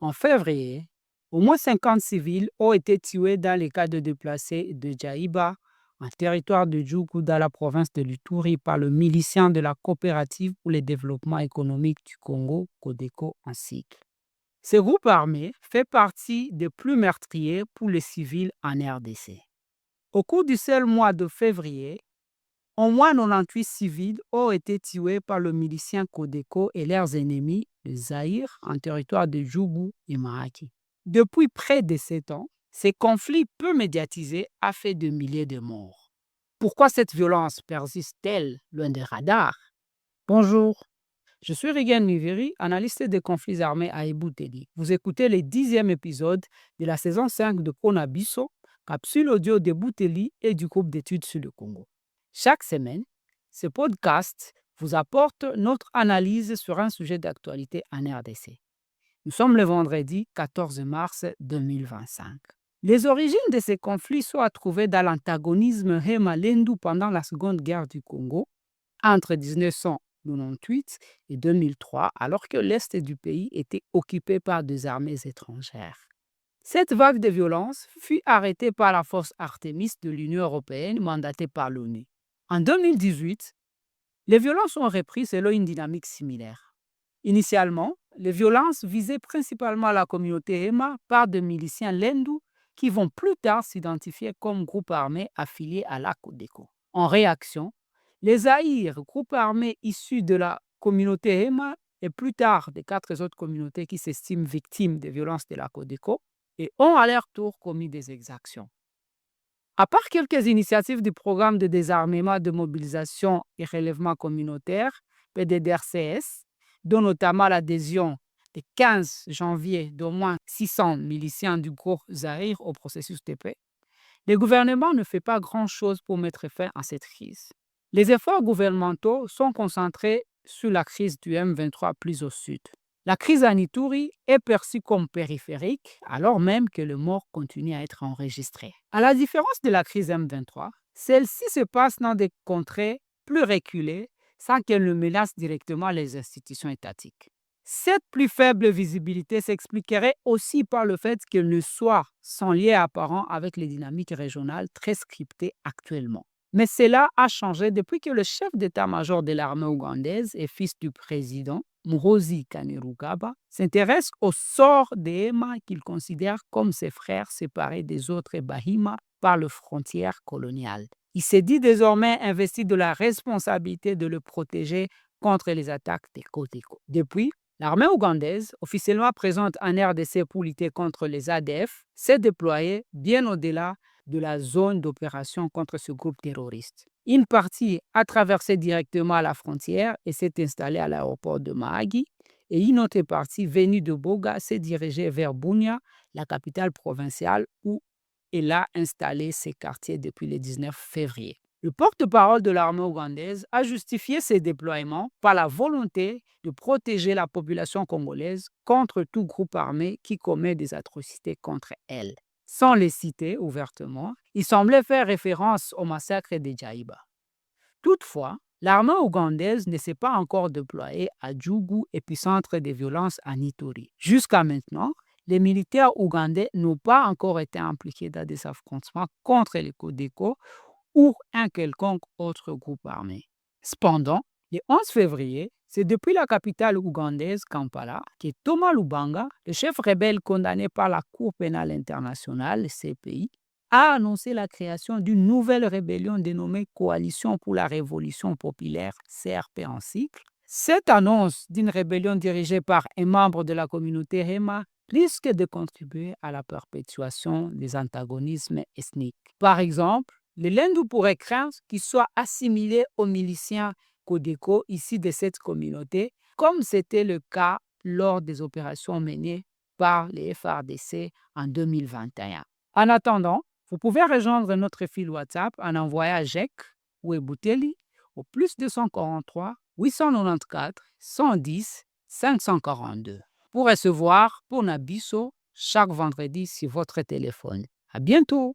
En février, au moins 50 civils ont été tués dans les cas de déplacés de Djaïba, un territoire de Djougou dans la province de l'Ituri, par le milicien de la Coopérative pour le développement économique du Congo, Codeco en sigle. Ce groupe armé fait partie des plus meurtriers pour les civils en RDC. Au cours du seul mois de février, au moins 98 civils ont été tués par le milicien Codeco et leurs ennemis, le Zaïre, en territoire de Djougou et Mahaki. Depuis près de 7 ans, ces conflits peu médiatisés ont fait de milliers de morts. Pourquoi cette violence persiste-t-elle loin des radars? Bonjour, je suis Rigan Miviri, analyste des conflits armés à Ebouteli. Vous écoutez le 10e épisode de la saison 5 de Konabiso, capsule audio de Bouteli et du groupe d'études sur le Congo. Chaque semaine, ce podcast vous apporte notre analyse sur un sujet d'actualité en RDC. Nous sommes le vendredi 14 mars 2025. Les origines de ces conflits sont à trouver dans l'antagonisme Hema-Lendu pendant la Seconde Guerre du Congo, entre 1998 et 2003, alors que l'Est du pays était occupé par des armées étrangères. Cette vague de violence fut arrêtée par la force Artemis de l'Union européenne mandatée par l'ONU. En 2018, les violences ont repris selon une dynamique similaire. Initialement, les violences visaient principalement la communauté Hema par des miliciens Lendu qui vont plus tard s'identifier comme groupe armé affilié à la Codeco. En réaction, les Zaïre, groupe armé issu de la communauté Hema et plus tard des 4 autres communautés qui s'estiment victimes des violences de la Codeco, et ont à leur tour commis des exactions. À part quelques initiatives du programme de désarmement, de mobilisation et relèvement communautaire, PDDRCS, dont notamment l'adhésion le 15 janvier d'au moins 600 miliciens du groupe Zaïre au processus de paix, le gouvernement ne fait pas grand-chose pour mettre fin à cette crise. Les efforts gouvernementaux sont concentrés sur la crise du M23 plus au sud. La crise en Ituri est perçue comme périphérique, alors même que les morts continuent à être enregistrés. À la différence de la crise M23, celle-ci se passe dans des contrées plus reculées sans qu'elle ne menace directement les institutions étatiques. Cette plus faible visibilité s'expliquerait aussi par le fait qu'elle ne soit sans lien apparent avec les dynamiques régionales très scriptées actuellement. Mais cela a changé depuis que le chef d'état-major de l'armée ougandaise et fils du président, Muhoozi Kainerugaba, s'intéresse au sort des Hema qu'il considère comme ses frères séparés des autres Bahima par les frontières coloniales. Il s'est dit désormais investi de la responsabilité de le protéger contre les attaques des Codeco. Depuis, l'armée ougandaise, officiellement présente en RDC pour lutter contre les ADF, s'est déployée bien au-delà de la zone d'opération contre ce groupe terroriste. Une partie a traversé directement la frontière et s'est installée à l'aéroport de Mahagi, et une autre partie venue de Boga s'est dirigée vers Bunia, la capitale provinciale, où elle a installé ses quartiers depuis le 19 février. Le porte-parole de l'armée ougandaise a justifié ces déploiements par la volonté de protéger la population congolaise contre tout groupe armé qui commet des atrocités contre elle. Sans les citer ouvertement, il semblait faire référence au massacre de Djaïba. Toutefois, l'armée ougandaise ne s'est pas encore déployée à Djougou, épicentre des violences en Ituri. Jusqu'à maintenant, les militaires ougandais n'ont pas encore été impliqués dans des affrontements contre les Codeco ou un quelconque autre groupe armé. Cependant, le 11 février, c'est depuis la capitale ougandaise, Kampala, que Thomas Lubanga, le chef rebelle condamné par la Cour pénale internationale, CPI, a annoncé la création d'une nouvelle rébellion dénommée Coalition pour la Révolution populaire, CRP en cycle. Cette annonce d'une rébellion dirigée par un membre de la communauté Hema risque de contribuer à la perpétuation des antagonismes ethniques. Par exemple, les Lendu pourraient craindre qu'ils soient assimilés aux miliciens Codeco issus de cette communauté, comme c'était le cas lors des opérations menées par les FARDC en 2021. En attendant, vous pouvez rejoindre notre fil WhatsApp en envoyant JEC ou Ebouteli au plus 243 894 110 542 pour recevoir Konabiso chaque vendredi sur votre téléphone. À bientôt!